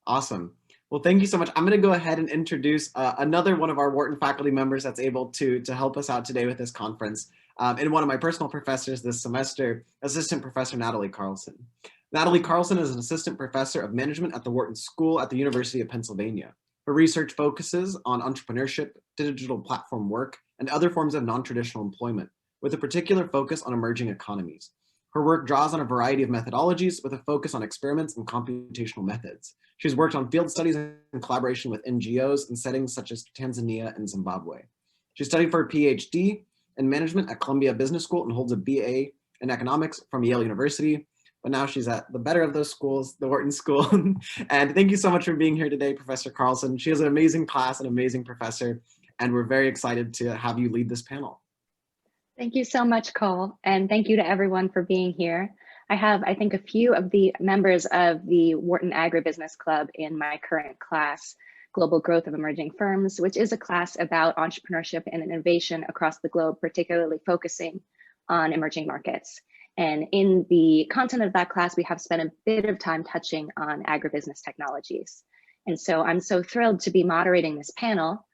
Awesome. Well, thank you so much. I'm going to go ahead and introduce another one of our Wharton faculty members that's able to help us out today with this conference, and one of my personal professors this semester, Assistant Professor Natalie Carlson. Natalie Carlson is an assistant professor of management at the Wharton School at the University of Pennsylvania. Her research focuses on entrepreneurship, digital platform work, and other forms of non-traditional employment, with a particular focus on emerging economies. Her work draws on a variety of methodologies with a focus on experiments and computational methods. She's worked on field studies in collaboration with NGOs in settings such as Tanzania and Zimbabwe. She studied for a PhD in management at Columbia Business School and holds a BA in economics from Yale University. But now she's at the better of those schools, the Wharton School. And thank you so much for being here today, Professor Carlson. She has an amazing class, an amazing professor, and we're very excited to have you lead this panel. Thank you so much, Cole, and thank you to everyone for being here. I have, I think, a few of the members of the Wharton AgriBusiness Club in my current class, Global Growth of Emerging Firms, which is a class about entrepreneurship and innovation across the globe, particularly focusing on emerging markets. And in the content of that class, we have spent a bit of time touching on agribusiness technologies. And so I'm so thrilled to be moderating this panel,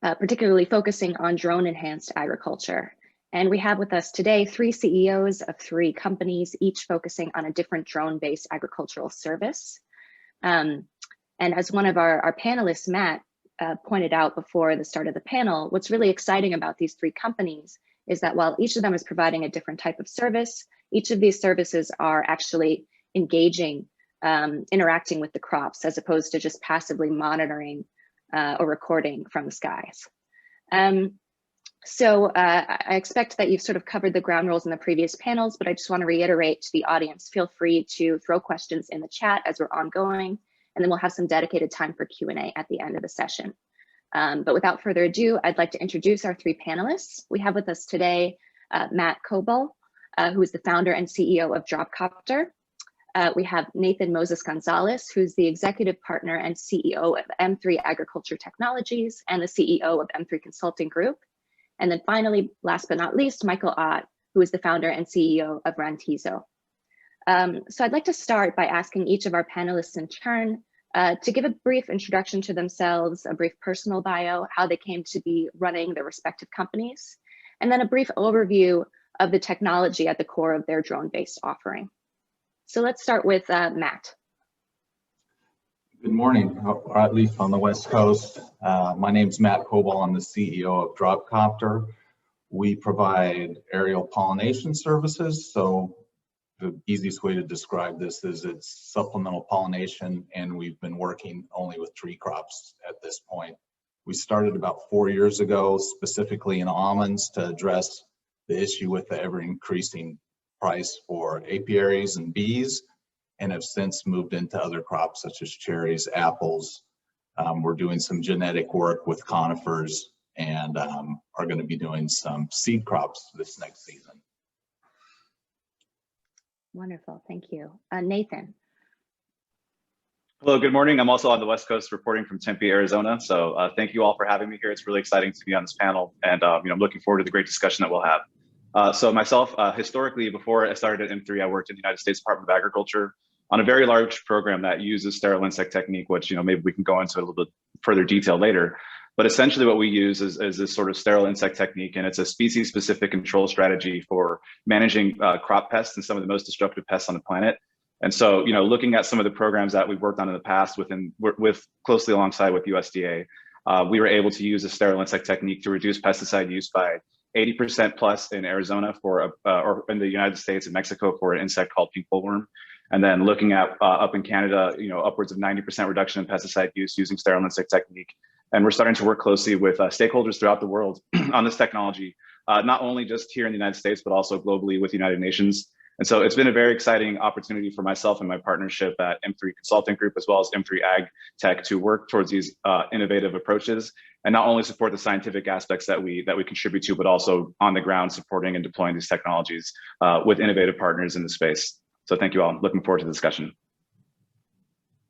particularly focusing on drone-enhanced agriculture. And we have with us today 3 CEOs of 3 companies, each focusing on a different drone-based agricultural service. And as one of our panelists, Matt, pointed out before the start of the panel, what's really exciting about these 3 companies is that while each of them is providing a different type of service, each of these services are actually engaging, interacting with the crops, as opposed to just passively monitoring or recording from the skies. So I expect that you've sort of covered the ground rules in the previous panels, but I just want to reiterate to the audience, feel free to throw questions in the chat as we're ongoing, and then we'll have some dedicated time for Q&A at the end of the session. But without further ado, I'd like to introduce our 3 panelists. We have with us today Matt Koball, who is the founder and CEO of Dropcopter. We have Nathan Moses Gonzalez, who's the executive partner and CEO of M3 Agriculture Technologies and the CEO of M3 Consulting Group. And then finally, last but not least, Michael Ott, who is the founder and CEO of Rantizo. So I'd like to start by asking each of our panelists in turn to give a brief introduction to themselves, a brief personal bio, how they came to be running their respective companies, and then a brief overview of the technology at the core of their drone-based offering. So let's start with Matt. Good morning, or at least on the West Coast. My name's Matt Koball. I'm the CEO of Dropcopter. We provide aerial pollination services. So the easiest way to describe this is it's supplemental pollination, and we've been working only with tree crops at this point. We started about 4 years ago, specifically in almonds, to address the issue with the ever-increasing price for apiaries and bees, and have since moved into other crops such as cherries, apples. We're doing some genetic work with conifers, and are going to be doing some seed crops this next season. Wonderful, thank you. Nathan. Hello, good morning. I'm also on the West Coast reporting from Tempe, Arizona. So thank you all for having me here. It's really exciting to be on this panel, and I'm looking forward to the great discussion that we'll have. So myself, historically, before I started at M3, I worked in the United States Department of Agriculture on a very large program that uses sterile insect technique, which maybe we can go into a little bit further detail later. But essentially what we use is this sort of sterile insect technique, and it's a species-specific control strategy for managing crop pests and some of the most destructive pests on the planet. And so, looking at some of the programs that we've worked on in the past with closely alongside with USDA, we were able to use a sterile insect technique to reduce pesticide use by 80% plus in Arizona or in the United States and Mexico for an insect called pink bollworm. And then looking at up in Canada, upwards of 90% reduction in pesticide use using sterile insect technique. And we're starting to work closely with stakeholders throughout the world on this technology, not only just here in the United States, but also globally with the United Nations. And so it's been a very exciting opportunity for myself and my partnership at M3 Consulting Group, as well as M3 Ag-Tech, to work towards these innovative approaches and not only support the scientific aspects that we contribute to, but also on the ground supporting and deploying these technologies with innovative partners in the space. So thank you all. Looking forward to the discussion.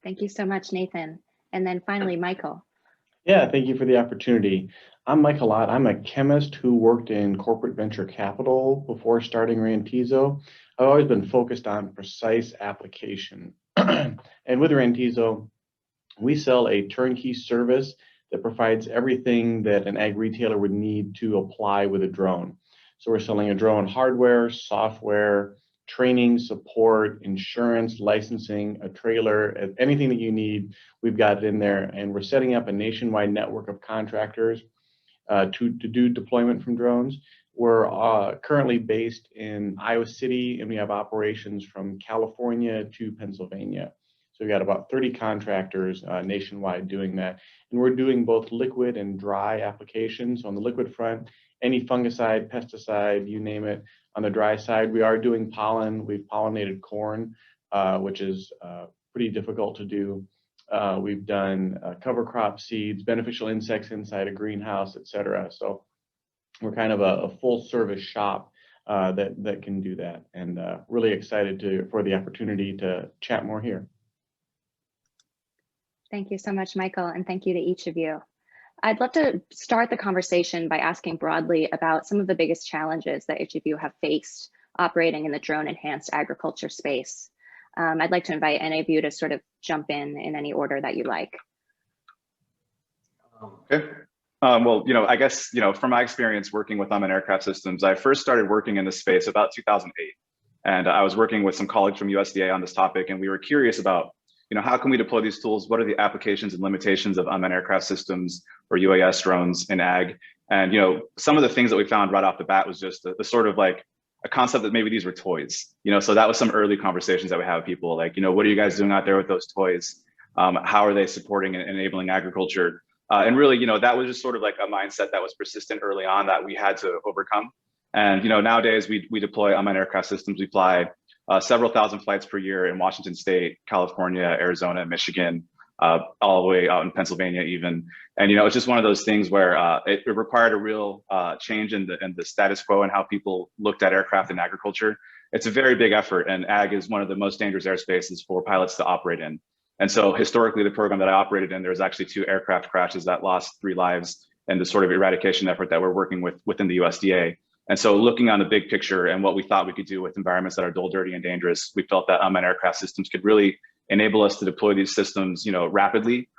Thank you so much, Nathan. And then finally, Michael. Yeah, thank you for the opportunity. I'm Michael Ott. I'm a chemist who worked in corporate venture capital before starting Rantizo. I've always been focused on precise application And with Rantizo, we sell a turnkey service that provides everything that an ag retailer would need to apply with a drone. So we're selling a drone hardware, software, training, support, insurance, licensing, a trailer, anything that you need, we've got it in there. And we're setting up a nationwide network of contractors to do deployment from drones. We're currently based in Iowa City, and we have operations from California to Pennsylvania. So we've got about 30 contractors nationwide doing that. And we're doing both liquid and dry applications. So on the liquid front, any fungicide, pesticide, you name it. On the dry side, we are doing pollen. We've pollinated corn, which is pretty difficult to do. We've done cover crop seeds, beneficial insects inside a greenhouse, et cetera. So we're kind of a full service shop that can do that, and really excited for the opportunity to chat more here. Thank you so much, Michael, and thank you to each of you. I'd love to start the conversation by asking broadly about some of the biggest challenges that each of you have faced operating in the drone-enhanced agriculture space. I'd like to invite any of you to sort of jump in any order that you like. Okay. Well, I guess, from my experience working with unmanned aircraft systems, I first started working in this space about 2008. And I was working with some colleagues from USDA on this topic, and we were curious about, how can we deploy these tools? What are the applications and limitations of unmanned aircraft systems or UAS drones in ag? And, some of the things that we found right off the bat was just the sort of like a concept that maybe these were toys, so that was some early conversations that we have with people like, what are you guys doing out there with those toys? How are they supporting and enabling agriculture? And really, that was just sort of like a mindset that was persistent early on that we had to overcome. And, nowadays we deploy unmanned aircraft systems. We fly several thousand flights per year in Washington State, California, Arizona, Michigan, all the way out in Pennsylvania even. And, it's just one of those things where it required a real change in the status quo and how people looked at aircraft and agriculture. It's a very big effort, and ag is one of the most dangerous airspaces for pilots to operate in. And so historically, the program that I operated in, there was actually 2 aircraft crashes that lost 3 lives in the sort of eradication effort that we're working with within the USDA. And so looking on the big picture and what we thought we could do with environments that are dull, dirty, and dangerous, we felt that unmanned aircraft systems could really enable us to deploy these systems, rapidly,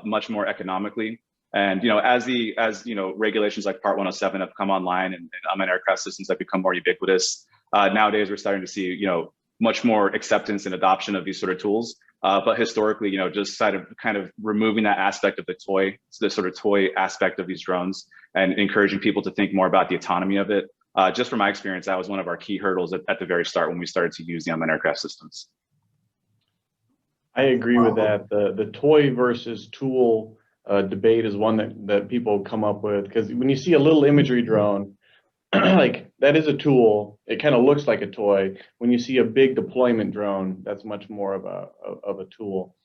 much more economically. And, as regulations like Part 107 have come online and unmanned aircraft systems have become more ubiquitous, nowadays we're starting to see, much more acceptance and adoption of these sort of tools. But historically, just kind of removing that aspect of the sort of toy aspect of these drones and encouraging people to think more about the autonomy of it. Just from my experience, that was one of our key hurdles at the very start when we started to use the unmanned aircraft systems. I agree with that. The toy versus tool debate is one that people come up with, because when you see a little imagery drone, like that is a tool. It kind of looks like a toy. When you see a big deployment drone, that's much more of a tool.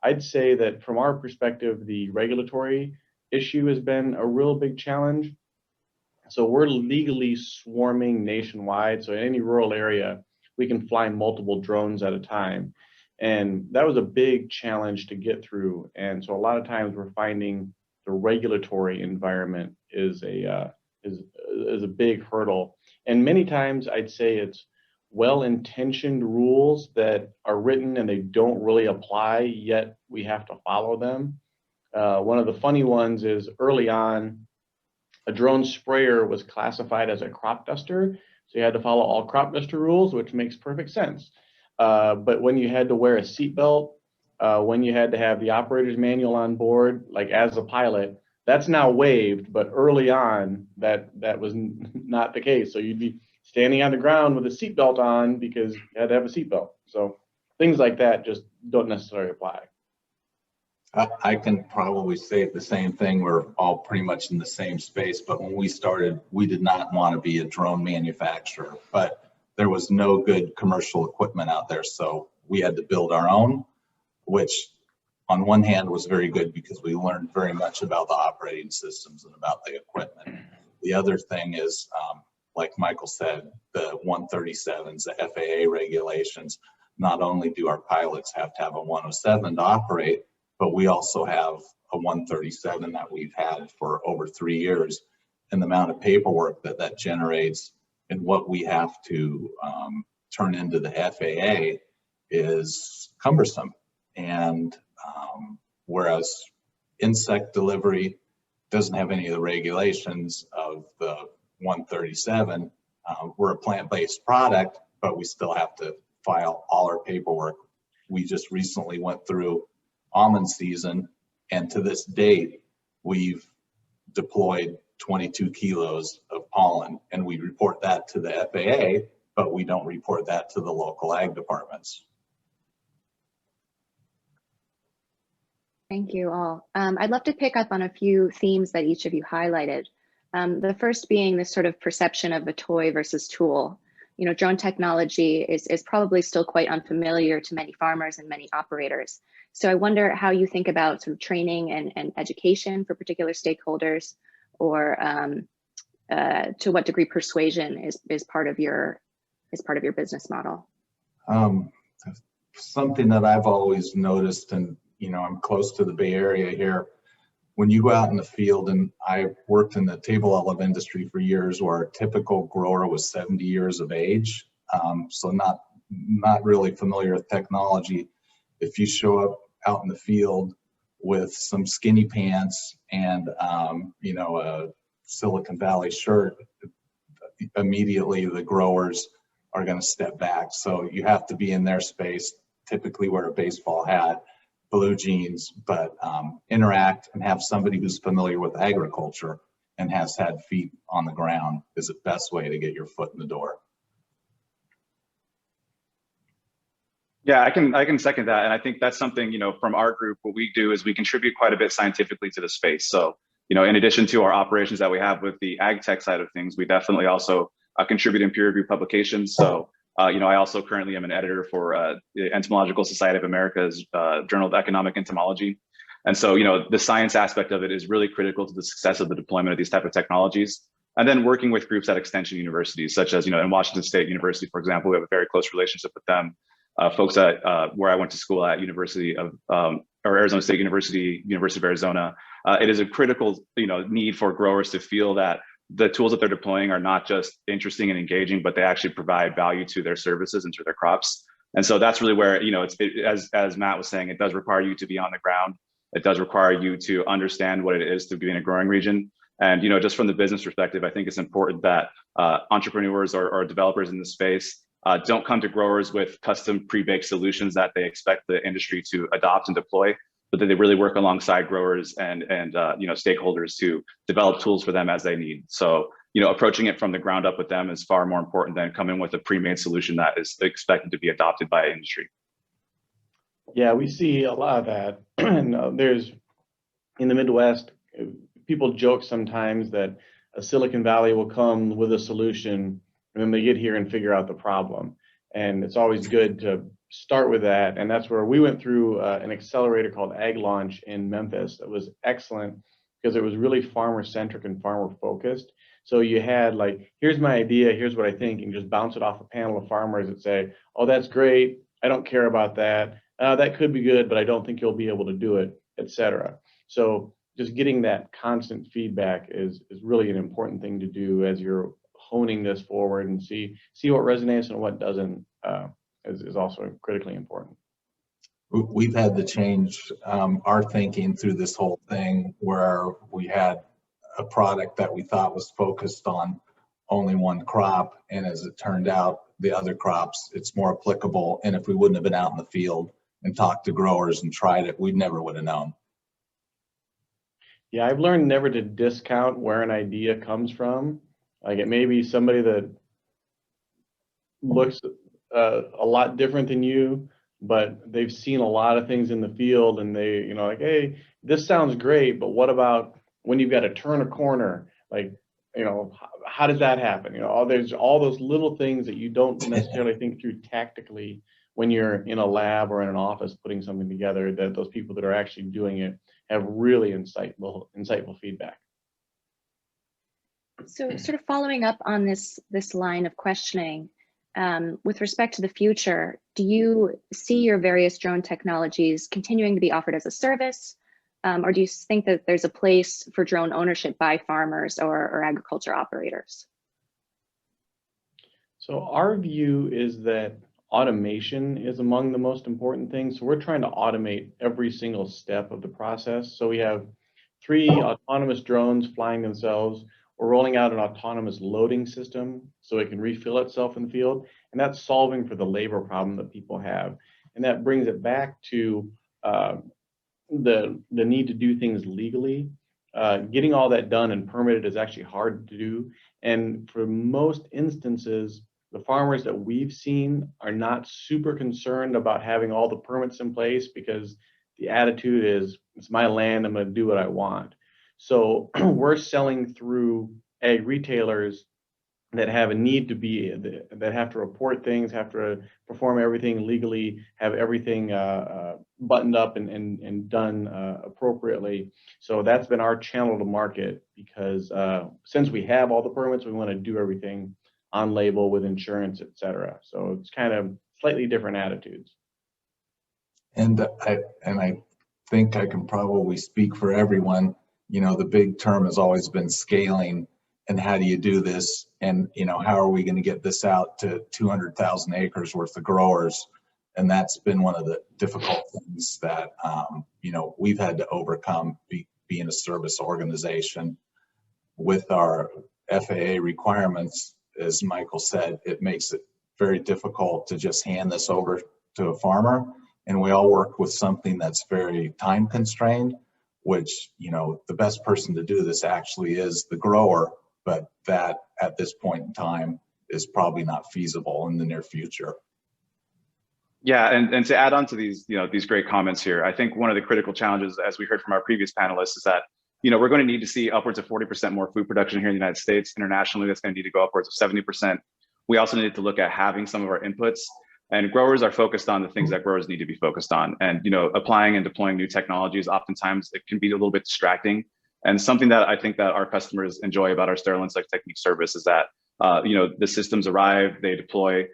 I'd say that from our perspective, the regulatory issue has been a real big challenge. So we're legally swarming nationwide. So in any rural area, we can fly multiple drones at a time. And that was a big challenge to get through. And so a lot of times we're finding the regulatory environment is a big hurdle. And many times I'd say it's well-intentioned rules that are written and they don't really apply, yet we have to follow them. One of the funny ones is early on, a drone sprayer was classified as a crop duster. So you had to follow all crop duster rules, which makes perfect sense. But when you had to wear a seatbelt, when you had to have the operator's manual on board, like as a pilot, that's now waived, but early on, that was not the case. So you'd be standing on the ground with a seatbelt on because you had to have a seatbelt. So things like that just don't necessarily apply. I can probably say the same thing. We're all pretty much in the same space, but when we started, we did not want to be a drone manufacturer, but there was no good commercial equipment out there. So we had to build our own, which on one hand was very good because we learned very much about the operating systems and about the equipment. The other thing is, like Michael said, the 137s, the FAA regulations, not only do our pilots have to have a 107 to operate, but we also have a 137 that we've had for over 3 years. And the amount of paperwork that generates and what we have to turn into the FAA is cumbersome. And whereas insect delivery doesn't have any of the regulations of the 137, we're a plant-based product, but we still have to file all our paperwork. We just recently went through almond season, and to this date, we've deployed 22 kilos of pollen, and we report that to the FAA, but we don't report that to the local ag departments. Thank you all. I'd love to pick up on a few themes that each of you highlighted. The first being this sort of perception of a toy versus tool. You know, drone technology is probably still quite unfamiliar to many farmers and many operators. So I wonder how you think about sort of training and education for particular stakeholders, or to what degree persuasion is part of your business model. Something that I've always noticed, and you know, I'm close to the Bay Area here. When you go out in the field, and I worked in the table olive industry for years, where a typical grower was 70 years of age, so not really familiar with technology. If you show up out in the field with some skinny pants and you know, a Silicon Valley shirt, immediately the growers are going to step back. So you have to be in their space, typically wear a baseball hat, blue jeans, but interact and have somebody who's familiar with agriculture and has had feet on the ground is the best way to get your foot in the door. Yeah, I can second that. And I think that's something, you know, from our group, what we do is we contribute quite a bit scientifically to the space. So, you know, in addition to our operations that we have with the ag tech side of things, we definitely also contribute in peer review publications. So, you know, I also currently am an editor for the Entomological Society of America's Journal of Economic Entomology. And so, you know, the science aspect of it is really critical to the success of the deployment of these type of technologies. And then working with groups at extension universities, such as, you know, in Washington State University, for example, we have a very close relationship with them. Folks at where I went to school at University of, or Arizona State University, University of Arizona, it is a critical, you know, need for growers to feel that the tools that they're deploying are not just interesting and engaging, but they actually provide value to their services and to their crops. And so that's really where, you know, as Matt was saying, it does require you to be on the ground. It does require you to understand what it is to be in a growing region. And, you know, just from the business perspective, I think it's important that entrepreneurs or developers in this space don't come to growers with custom pre-baked solutions that they expect the industry to adopt and deploy, but that they really work alongside growers and you know, stakeholders to develop tools for them as they need. So, you know, approaching it from the ground up with them is far more important than coming with a pre-made solution that is expected to be adopted by industry. Yeah, we see a lot of that. And there's, in the Midwest, people joke sometimes that a Silicon Valley will come with a solution and then they get here and figure out the problem. And it's always good to start with that. And that's where we went through an accelerator called Ag Launch in Memphis that was excellent because it was really farmer centric and farmer focused. So you had like, here's my idea, here's what I think, and just bounce it off a panel of farmers that say, oh, that's great, I don't care about that. That could be good, but I don't think you'll be able to do it, etc. So just getting that constant feedback is really an important thing to do as you're honing this forward, and see what resonates and what doesn't is also critically important. We've had to change our thinking through this whole thing, where we had a product that we thought was focused on only one crop, and as it turned out, the other crops, it's more applicable. And if we wouldn't have been out in the field and talked to growers and tried it, we never would have known. Yeah, I've learned never to discount where an idea comes from. Like, it may be somebody that looks a lot different than you, but they've seen a lot of things in the field, and they, you know, like, hey, this sounds great, but what about when you've got to turn a corner? Like, you know, how does that happen? You know, there's all those little things that you don't necessarily think through tactically when you're in a lab or in an office putting something together, that those people that are actually doing it have really insightful feedback. So sort of following up on this line of questioning, with respect to the future, do you see your various drone technologies continuing to be offered as a service? Or do you think that there's a place for drone ownership by farmers or agriculture operators? So our view is that automation is among the most important things. So we're trying to automate every single step of the process. So we have 3 autonomous drones flying themselves. We're rolling out an autonomous loading system so it can refill itself in the field. And that's solving for the labor problem that people have. And that brings it back to the need to do things legally. Getting all that done and permitted is actually hard to do. And for most instances, the farmers that we've seen are not super concerned about having all the permits in place because the attitude is, it's my land, I'm going to do what I want. So we're selling through ag retailers that have a need to be, that have to report things, have to perform everything legally, have everything buttoned up and done appropriately. So that's been our channel to market because since we have all the permits, we want to do everything on label with insurance, et cetera. So it's kind of slightly different attitudes. And I think I can probably speak for everyone. You know, the big term has always been scaling, and how do you do this? And, you know, how are we going to get this out to 200,000 acres worth of growers? And that's been one of the difficult things that, you know, we've had to overcome being a service organization. With our FAA requirements, as Michael said, it makes it very difficult to just hand this over to a farmer. And we all work with something that's very time constrained, which, you know, the best person to do this actually is the grower, but that at this point in time is probably not feasible in the near future. Yeah, and to add on to these, you know, these great comments here, I think one of the critical challenges, as we heard from our previous panelists, is that, you know, we're going to need to see upwards of 40% more food production here in the United States. Internationally, that's going to need to go upwards of 70%. We also need to look at having some of our inputs, and growers are focused on the things that growers need to be focused on. And, you know, applying and deploying new technologies, oftentimes it can be a little bit distracting. And something that I think that our customers enjoy about our sterile insect technique service is that, you know, the systems arrive, they deploy,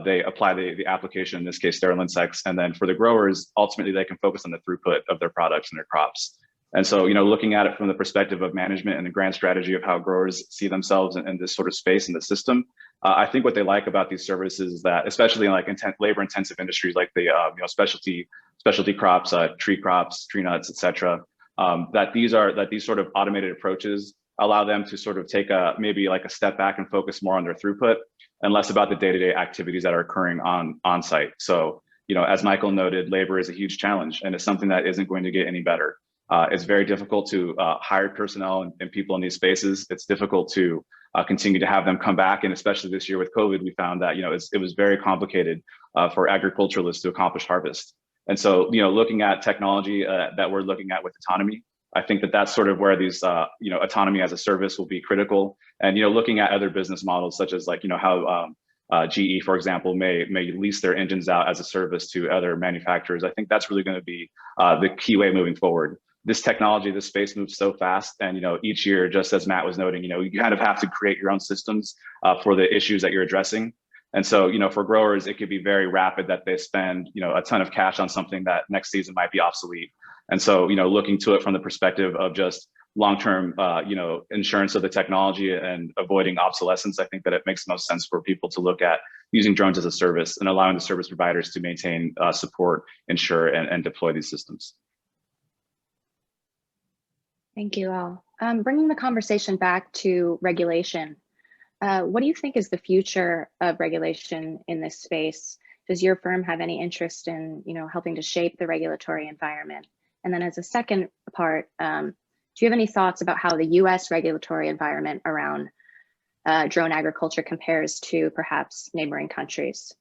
they apply the application, in this case, sterile insects. And then for the growers, ultimately, they can focus on the throughput of their products and their crops. And so, you know, looking at it from the perspective of management and the grand strategy of how growers see themselves in this sort of space in the system, I think what they like about these services is that, especially in like labor-intensive industries like the you know, specialty crops, tree crops, tree nuts, et cetera, that these sort of automated approaches allow them to sort of take maybe like a step back and focus more on their throughput and less about the day-to-day activities that are occurring on site. So, you know, as Michael noted, labor is a huge challenge, and it's something that isn't going to get any better. It's very difficult to hire personnel and people in these spaces. It's difficult to continue to have them come back. And especially this year with COVID, we found that, you know, it was very complicated for agriculturalists to accomplish harvest. And so, you know, looking at technology that we're looking at with autonomy, I think that that's sort of where these, you know, autonomy as a service will be critical. And, you know, looking at other business models, such as like, you know, how GE, for example, may lease their engines out as a service to other manufacturers. I think that's really going to be the key way moving forward. This technology, this space moves so fast. And, you know, each year, just as Matt was noting, you know, you kind of have to create your own systems for the issues that you're addressing. And so, you know, for growers, it could be very rapid that they spend, you know, a ton of cash on something that next season might be obsolete. And so, you know, looking to it from the perspective of just long-term, you know, insurance of the technology and avoiding obsolescence, I think that it makes most sense for people to look at using drones as a service and allowing the service providers to maintain, support, insure, and deploy these systems. Thank you all. Bringing the conversation back to regulation, what do you think is the future of regulation in this space? Does your firm have any interest in, you know, helping to shape the regulatory environment? And then as a second part, do you have any thoughts about how the US regulatory environment around drone agriculture compares to perhaps neighboring countries?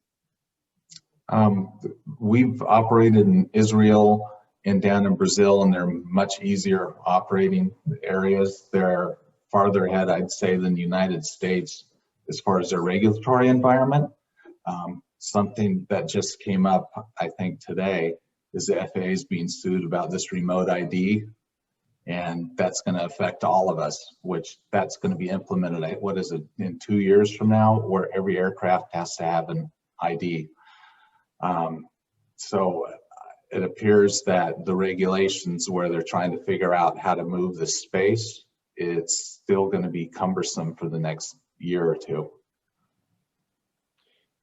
We've operated in Israel and down in Brazil, and they're much easier operating areas. They're farther ahead, I'd say, than the United States as far as their regulatory environment. Something that just came up, I think, today is the FAA is being sued about this remote ID, and that's going to affect all of us, which that's going to be implemented, what is it, in 2 years from now, where every aircraft has to have an ID. So it appears that the regulations where they're trying to figure out how to move the space, it's still going to be cumbersome for the next year or two.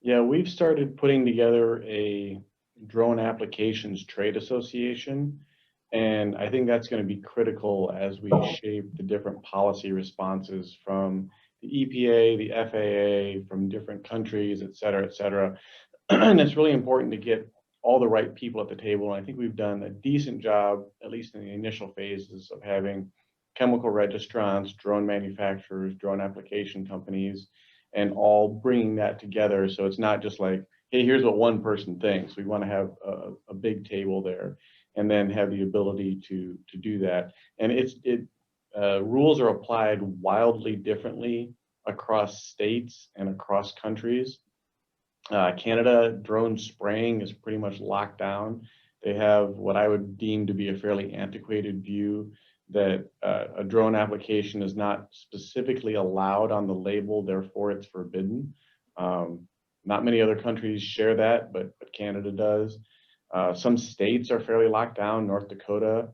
Yeah, we've started putting together a drone applications trade association, and I think that's going to be critical as we shape the different policy responses from the EPA, the FAA, from different countries, et cetera, et cetera. And it's really important to get all the right people at the table. And I think we've done a decent job, at least in the initial phases, of having chemical registrants, drone manufacturers, drone application companies, and all bringing that together. So it's not just like, hey, here's what one person thinks. We want to have a big table there, and then have the ability to do that. And rules are applied wildly differently across states and across countries. Canada, drone spraying is pretty much locked down. They have what I would deem to be a fairly antiquated view that a drone application is not specifically allowed on the label, therefore it's forbidden. Not many other countries share that, but Canada does. Some states are fairly locked down. North Dakota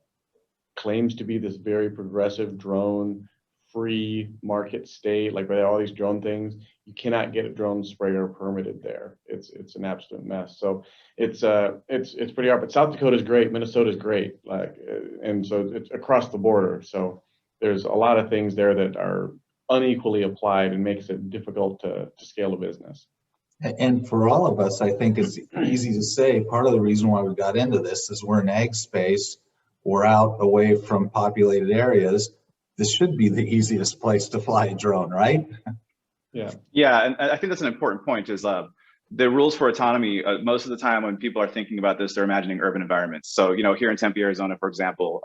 claims to be this very progressive drone free market state, like where they have all these drone things. You cannot get a drone sprayer permitted there. It's an absolute mess. So it's pretty hard. But South Dakota is great. Minnesota is great. And so it's across the border. So there's a lot of things there that are unequally applied and makes it difficult to scale a business. And for all of us, I think it's easy to say part of the reason why we got into this is we're in ag space. We're out away from populated areas. This should be the easiest place to fly a drone, right? Yeah, and I think that's an important point is the rules for autonomy, most of the time when people are thinking about this, they're imagining urban environments. So, here in Tempe, Arizona, for example,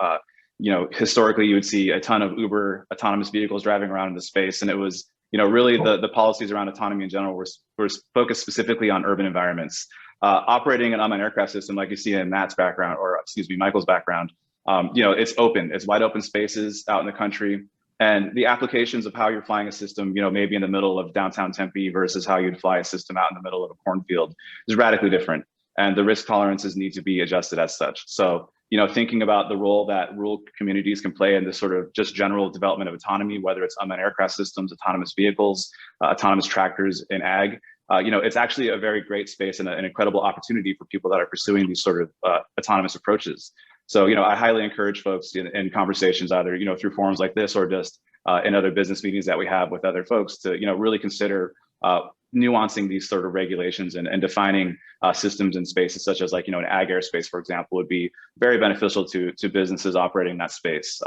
historically you would see a ton of Uber autonomous vehicles driving around in the space. And it was, really the policies around autonomy in general were focused specifically on urban environments. Operating an unmanned aircraft system, like you see in Matt's background, or excuse me, Michael's background, it's open, it's wide open spaces out in the country. And the applications of how you're flying a system, maybe in the middle of downtown Tempe versus how you'd fly a system out in the middle of a cornfield is radically different. And the risk tolerances need to be adjusted as such. So, thinking about the role that rural communities can play in this sort of just general development of autonomy, whether it's unmanned aircraft systems, autonomous vehicles, autonomous tractors in ag, it's actually a very great space and an incredible opportunity for people that are pursuing these sort of autonomous approaches. So, I highly encourage folks in conversations, either, through forums like this or just in other business meetings that we have with other folks to, really consider nuancing these sort of regulations and defining systems and spaces such as like, an ag airspace, for example, would be very beneficial to businesses operating in that space.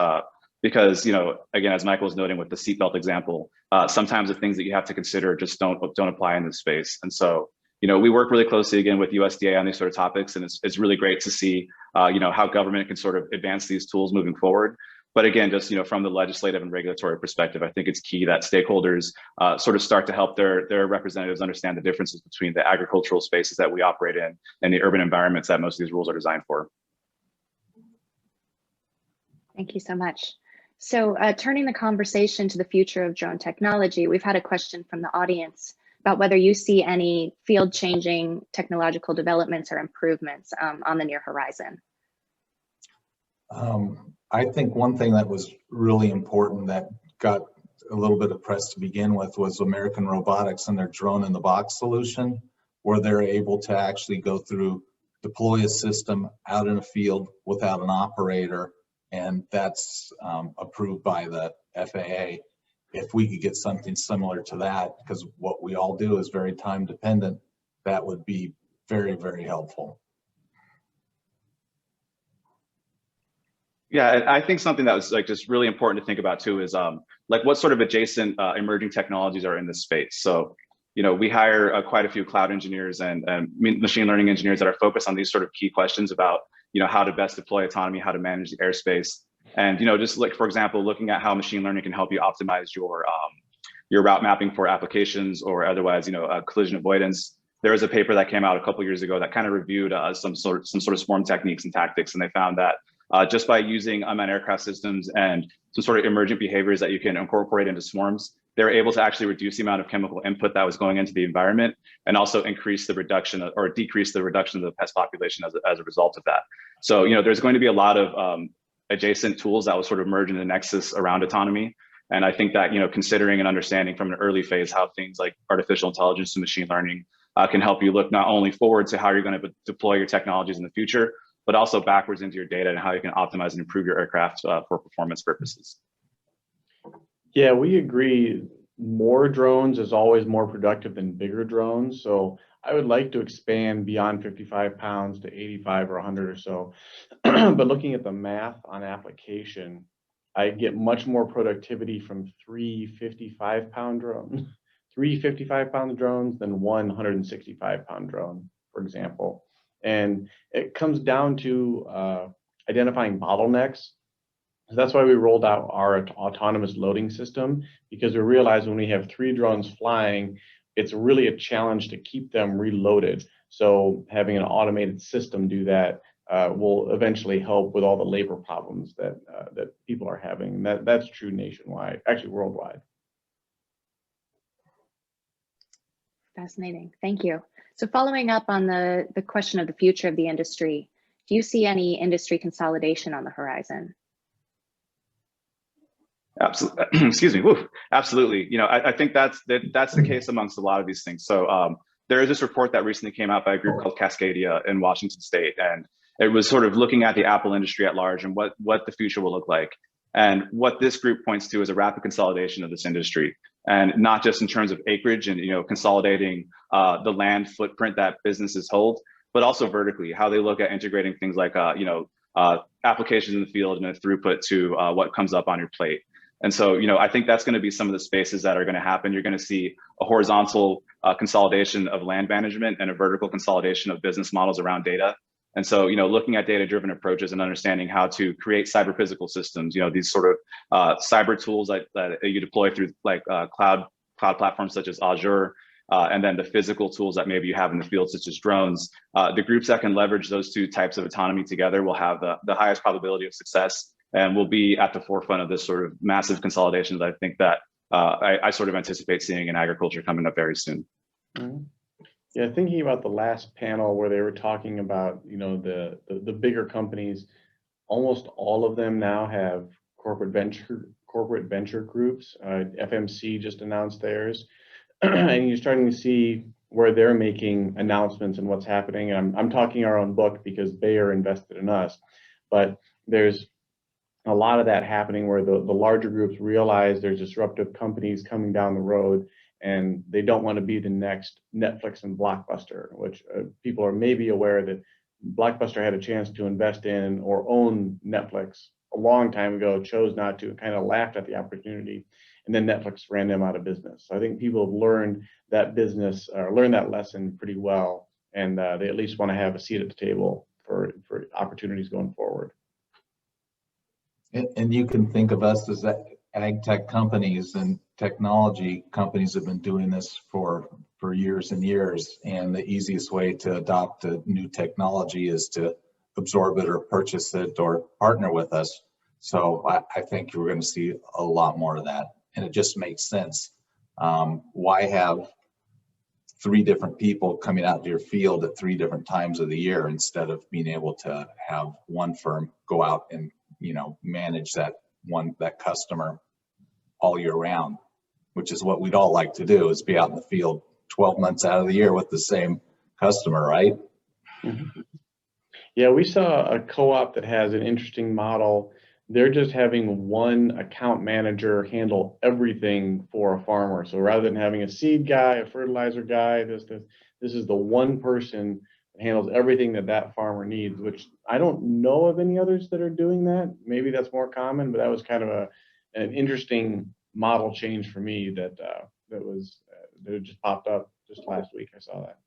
Because, again, as Michael was noting with the seatbelt example, sometimes the things that you have to consider just don't apply in this space. And so, we work really closely again with USDA on these sort of topics, and it's really great to see, how government can sort of advance these tools moving forward. But again, just from the legislative and regulatory perspective, I think it's key that stakeholders sort of start to help their representatives understand the differences between the agricultural spaces that we operate in and the urban environments that most of these rules are designed for. Thank you so much. So turning the conversation to the future of drone technology, we've had a question from the audience about whether you see any field-changing technological developments or improvements on the near horizon. I think one thing that was really important that got a little bit of press to begin with was American Robotics and their drone in the box solution, where they're able to actually go through, deploy a system out in a field without an operator, and that's approved by the FAA. If we could get something similar to that, because what we all do is very time dependent, that would be very, very helpful. Yeah, and I think something that was like just really important to think about too is like what sort of adjacent emerging technologies are in this space. So, we hire quite a few cloud engineers and machine learning engineers that are focused on these sort of key questions about, how to best deploy autonomy, how to manage the airspace. And, just like, for example, looking at how machine learning can help you optimize your route mapping for applications or otherwise, collision avoidance. There was a paper that came out a couple of years ago that kind of reviewed some sort of swarm techniques and tactics, and they found that just by using unmanned aircraft systems and some sort of emergent behaviors that you can incorporate into swarms, they're able to actually reduce the amount of chemical input that was going into the environment and also increase the reduction or decrease the reduction of the pest population as a result of that. So, there's going to be a lot of adjacent tools that will sort of merge in the nexus around autonomy. And I think that, considering and understanding from an early phase how things like artificial intelligence and machine learning can help you look not only forward to how you're going to deploy your technologies in the future, but also backwards into your data and how you can optimize and improve your aircraft for performance purposes. Yeah, we agree. More drones is always more productive than bigger drones. So I would like to expand beyond 55 pounds to 85 or 100 or so. But looking at the math on application, I get much more productivity from 355-pound drones, 355-pound drones than 165-pound drone, for example. And it comes down to identifying bottlenecks. So that's why we rolled out our autonomous loading system, because we realized when we have 3 drones flying, it's really a challenge to keep them reloaded. So having an automated system do that will eventually help with all the labor problems that that people are having. And that's true nationwide, actually worldwide. Fascinating. Thank you. So following up on the question of the future of the industry, do you see any industry consolidation on the horizon? Absolutely. Excuse me. Woo. Absolutely. You know, I think that's the case amongst a lot of these things. So there is this report that recently came out by a group called Cascadia in Washington State, and it was sort of looking at the Apple industry at large and what the future will look like. And what this group points to is a rapid consolidation of this industry, and not just in terms of acreage and consolidating the land footprint that businesses hold, but also vertically, how they look at integrating things like applications in the field and a throughput to what comes up on your plate. And so, I think that's going to be some of the spaces that are going to happen. You're going to see a horizontal consolidation of land management and a vertical consolidation of business models around data. And so, looking at data-driven approaches and understanding how to create cyber physical systems, these sort of cyber tools that you deploy through like cloud platforms such as Azure, and then the physical tools that maybe you have in the field, such as drones. The groups that can leverage those 2 types of autonomy together will have the highest probability of success, and will be at the forefront of this sort of massive consolidation that I think that I sort of anticipate seeing in agriculture coming up very soon. Mm-hmm. Yeah, thinking about the last panel where they were talking about, the bigger companies, almost all of them now have corporate venture groups. FMC just announced theirs, and you're starting to see where they're making announcements and what's happening. And I'm talking our own book because Bayer invested in us, but there's a lot of that happening where the larger groups realize there's disruptive companies coming down the road, and they don't want to be the next Netflix and Blockbuster, which people are maybe aware that Blockbuster had a chance to invest in or own Netflix a long time ago, chose not to, kind of laughed at the opportunity, and then Netflix ran them out of business. So I think people have learned that business, or learned that lesson pretty well, and they at least want to have a seat at the table for opportunities going forward. And you can think of us as ag tech companies, and technology companies have been doing this for years and years. And the easiest way to adopt a new technology is to absorb it or purchase it or partner with us. So I think we're going to see a lot more of that. And it just makes sense. Why have 3 different people coming out to your field at 3 different times of the year instead of being able to have one firm go out and manage that customer all year round, which is what we'd all like to do, is be out in the field 12 months out of the year with the same customer, right? Mm-hmm. Yeah, we saw a co-op that has an interesting model. They're just having one account manager handle everything for a farmer. So rather than having a seed guy, a fertilizer guy, this is the one person that handles everything that farmer needs, which I don't know of any others that are doing that. Maybe that's more common, but that was kind of an interesting model change for me that just popped up just last week. I saw that.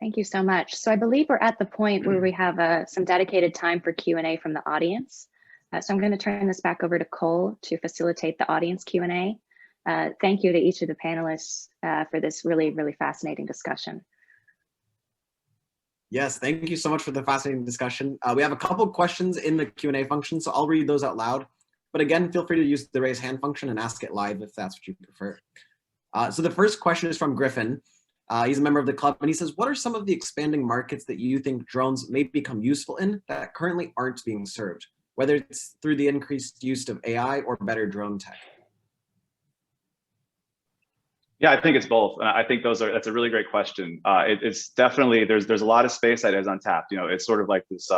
Thank you so much. So I believe we're at the point where we have some dedicated time for Q&A from the audience. So I'm going to turn this back over to Cole to facilitate the audience Q&A. Thank you to each of the panelists for this really, really fascinating discussion. Yes, thank you so much for the fascinating discussion. We have a couple questions in the Q&A function, so I'll read those out loud. But again, feel free to use the raise hand function and ask it live if that's what you prefer. So the first question is from Griffin. He's a member of the club, and he says, what are some of the expanding markets that you think drones may become useful in that currently aren't being served, whether it's through the increased use of AI or better drone tech? Yeah, I think it's both. I think that's a really great question. It's definitely, there's a lot of space that is untapped. It's sort of like this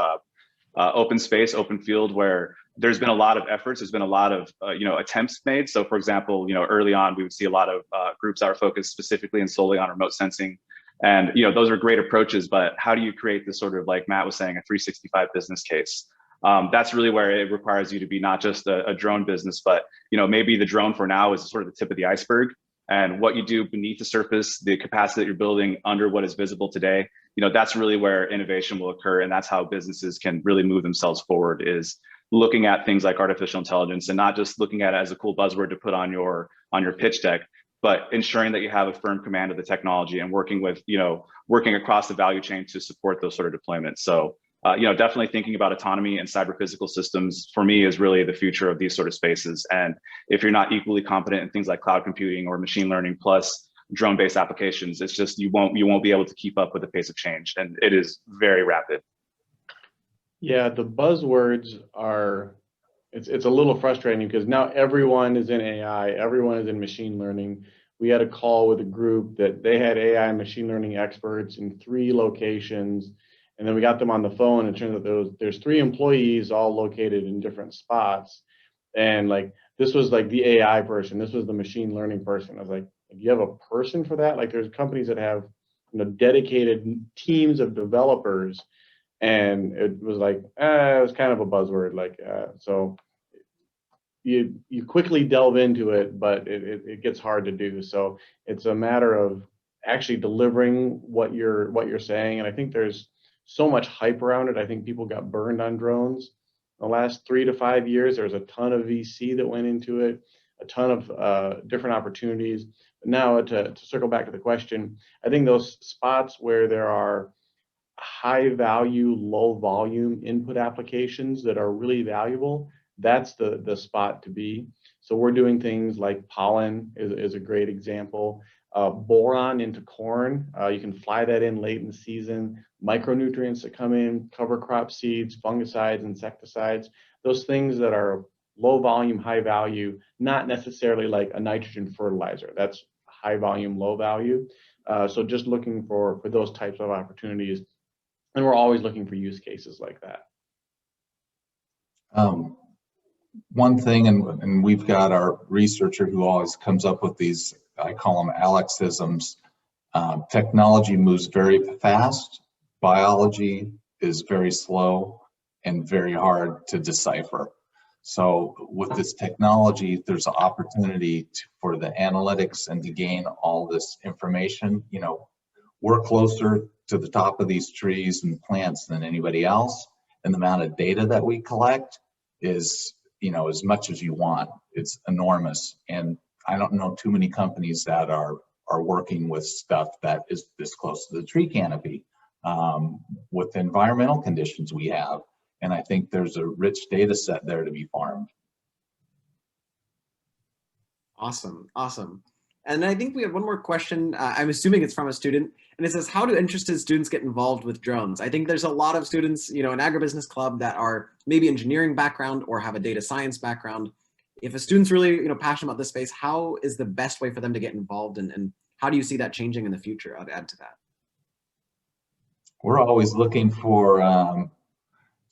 open space, open field where there's been a lot of efforts. There's been a lot of attempts made. So, for example, early on we would see a lot of groups that are focused specifically and solely on remote sensing, and those are great approaches. But how do you create this sort of, like Matt was saying, a 365 business case? That's really where it requires you to be not just a drone business, but maybe the drone for now is sort of the tip of the iceberg. And what you do beneath the surface, the capacity that you're building under what is visible today, that's really where innovation will occur. And that's how businesses can really move themselves forward, is looking at things like artificial intelligence and not just looking at it as a cool buzzword to put on your pitch deck, but ensuring that you have a firm command of the technology and working across the value chain to support those sort of deployments. So, definitely thinking about autonomy and cyber physical systems for me is really the future of these sort of spaces. And if you're not equally competent in things like cloud computing or machine learning plus drone-based applications, it's just you won't be able to keep up with the pace of change, and it is very rapid. Yeah, the buzzwords are, it's a little frustrating because now everyone is in AI, everyone is in machine learning. We had a call with a group that they had AI and machine learning experts in 3 locations. And then we got them on the phone, and it turns out there's 3 employees all located in different spots. And like, this was like the AI person, this was the machine learning person. I was like, you have a person for that? Like, there's companies that have dedicated teams of developers, and it was like, it was kind of a buzzword. Like, so you quickly delve into it, but it gets hard to do. So it's a matter of actually delivering what you're saying. And I think there's so much hype around it. I think people got burned on drones. The last 3 to 5 years, there was a ton of VC that went into it, a ton of different opportunities. But now to circle back to the question, I think those spots where there are high value, low volume input applications that are really valuable, that's the spot to be. So we're doing things like pollen is a great example. Boron into corn, you can fly that in late in the season. Micronutrients that come in, cover crop seeds, fungicides, insecticides, those things that are low volume, high value, not necessarily like a nitrogen fertilizer. That's high volume, low value. So just looking for those types of opportunities. And we're always looking for use cases like that. One thing, and we've got our researcher who always comes up with these, I call them Alexisms. Technology moves very fast. Biology is very slow and very hard to decipher. So with this technology, there's an opportunity for the analytics and to gain all this information. We're closer to the top of these trees and plants than anybody else. And the amount of data that we collect is, as much as you want. It's enormous. And I don't know too many companies that are working with stuff that is this close to the tree canopy with the environmental conditions we have. And I think there's a rich data set there to be farmed. Awesome, awesome. And I think we have one more question. I'm assuming it's from a student, and it says, how do interested students get involved with drones? I think there's a lot of students, in Agribusiness Club that are maybe engineering background or have a data science background. If a student's really, passionate about this space, how is the best way for them to get involved, and how do you see that changing in the future? I'd add to that. We're always looking for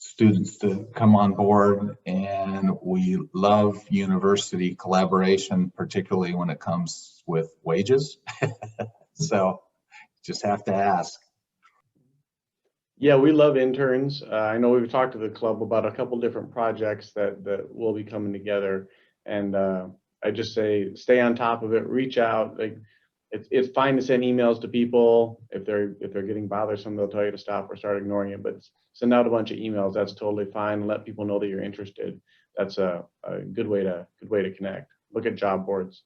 students to come on board, and we love university collaboration, particularly when it comes with wages. So just have to ask. Yeah, we love interns. I know we've talked to the club about a couple different projects that will be coming together, and I just say stay on top of it. Reach out. Like, it's fine to send emails to people. If they're getting bothersome, they'll tell you to stop or start ignoring it. But send out a bunch of emails. That's totally fine. Let people know that you're interested. That's a good way to connect. Look at job boards.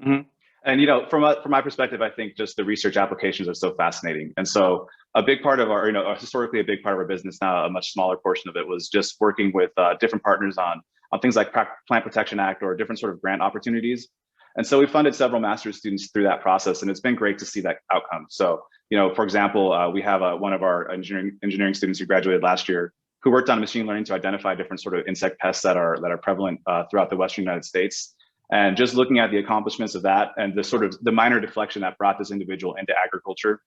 Mm-hmm. And from my perspective, I think just the research applications are so fascinating. And so a big part of our, historically a big part of our business now, a much smaller portion of it was just working with different partners on things like Plant Protection Act or different sort of grant opportunities. And so we funded several master's students through that process, and it's been great to see that outcome. So, for example, we have one of our engineering students who graduated last year who worked on machine learning to identify different sort of insect pests that are prevalent throughout the Western United States. And just looking at the accomplishments of that and the sort of the minor deflection that brought this individual into agriculture,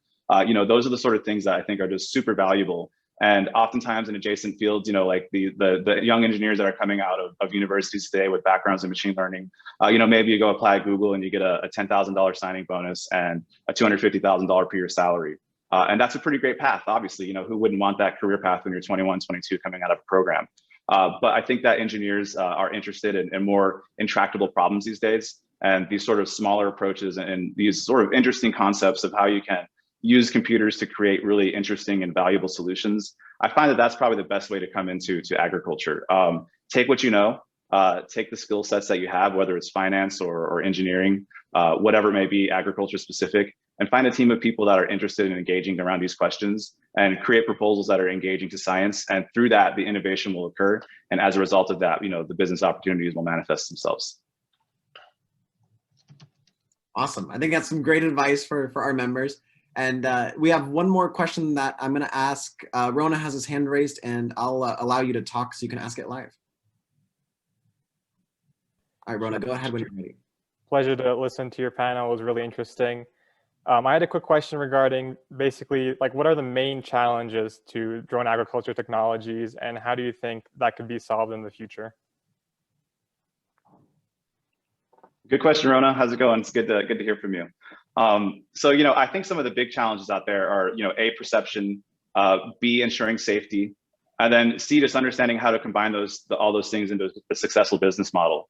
you know, those are the sort of things that I think are just super valuable. And oftentimes in adjacent fields, you know, like the young engineers that are coming out of universities today with backgrounds in machine learning, you know, maybe you go apply at Google and you get a $10,000 signing bonus and a $250,000 per year salary. And that's a pretty great path, obviously. You know, who wouldn't want that career path when you're 21, 22 coming out of a program? But I think that engineers are interested in more intractable problems these days, and these sort of smaller approaches and these sort of interesting concepts of how you can use computers to create really interesting and valuable solutions. I find that that's probably the best way to come into agriculture. Take what you know, take the skill sets that you have, whether it's finance or engineering, whatever it may be, agriculture specific, and find a team of people that are interested in engaging around these questions and create proposals that are engaging to science. And through that, the innovation will occur. And as a result of that, you know, the business opportunities will manifest themselves. Awesome. I think that's some great advice for our members. And we have one more question that I'm going to ask. Rona has his hand raised, and I'll allow you to talk so you can ask it live. All right, Rona, go ahead when you're ready. Pleasure to listen to your panel. It was really interesting. I had a quick question regarding basically, like, what are the main challenges to drone agriculture technologies, and how do you think that could be solved in the future? Good question, Rona. How's it going? It's good to hear from you. So, you know, I think some of the big challenges out there are, you know, A, perception, B, ensuring safety, and then C, just understanding how to combine all those things into a successful business model.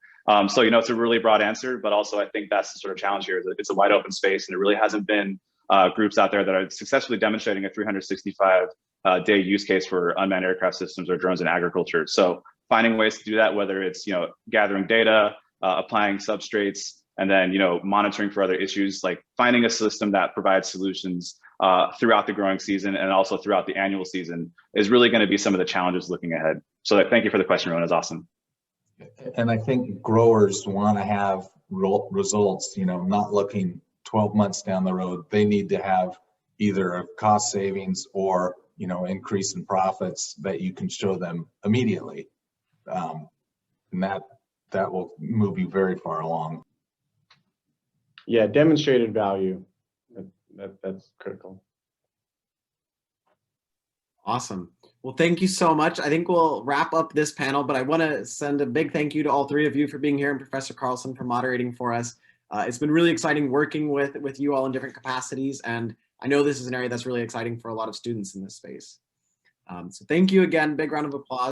So, you know, it's a really broad answer, but also I think that's the sort of challenge here. It's a wide open space, and there really hasn't been groups out there that are successfully demonstrating a 365-day use case for unmanned aircraft systems or drones in agriculture. So finding ways to do that, whether it's, you know, gathering data, applying substrates, and then, you know, monitoring for other issues, like finding a system that provides solutions throughout the growing season and also throughout the annual season is really going to be some of the challenges looking ahead. So thank you for the question, Rona. It's awesome. And I think growers want to have results, you know, not looking 12 months down the road. They need to have either a cost savings or, you know, increase in profits that you can show them immediately. And that will move you very far along. Yeah, demonstrated value. That's critical. Awesome. Well, thank you so much. I think we'll wrap up this panel, but I want to send a big thank you to all three of you for being here and Professor Carlson for moderating for us. It's been really exciting working with you all in different capacities, and I know this is an area that's really exciting for a lot of students in this space. So thank you again. Big round of applause.